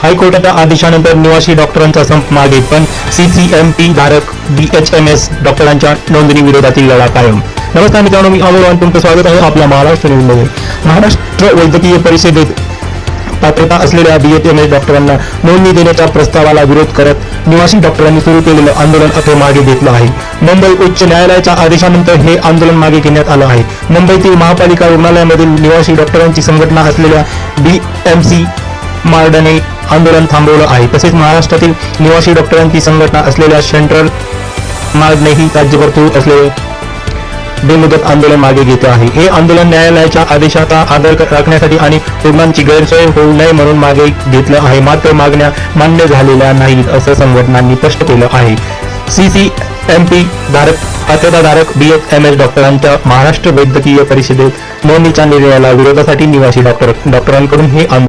हायकोर्टाच्या आदेशानंतर निवासी डॉक्टरांचा संप मागे, पण CCMP धारक BHMS डॉक्टरांच्या नोंदणी विरोधातील लढा कायम. नमस्कार मित्रांनो, मी अमोल आणि तुमचं स्वागत आहे आपल्या महाराष्ट्र न्यूजमध्ये. महाराष्ट्र वैद्यकीय परिषदेत पात्रता असलेल्या BHMS डॉक्टरांना नोंदणी देण्याच्या प्रस्तावाला विरोध करत निवासी डॉक्टरांनी सुरू केलेलं आंदोलन आता मागे घेतलं आहे. मुंबई उच्च न्यायालयाच्या आदेशानंतर हे आंदोलन मागे घेण्यात आलं आहे. मुंबईतील महापालिका रुग्णालयामधील निवासी डॉक्टरांची संघटना असलेल्या BMC मार्डने आंदोलन थांबवलं आहे. तसेच महाराष्ट्रातील निवासी डॉक्टरांची संघटना असलेल्या सेंट्रल मार्डनेही राज्यभर सुरू असलेले बेमुदत आंदोलन मागे घेतलं आहे. हे आंदोलन न्यायालयाच्या आदेशाचा आदर राखण्यासाठी आणि रुग्णांची गैरसोय होऊ नये म्हणून मागे घेतलं आहे. मात्र मागण्या मान्य झालेल्या नाहीत असं संघटनांनी स्पष्ट केलं आहे. CCMP पात्रताधारक BHMS डॉक्टरांच्या महाराष्ट्र वैद्यकीय परिषदेत नोंदणीच्या निर्णयाला विरोधासाठी निवासी डॉक्टरांकडून हे आंदोलन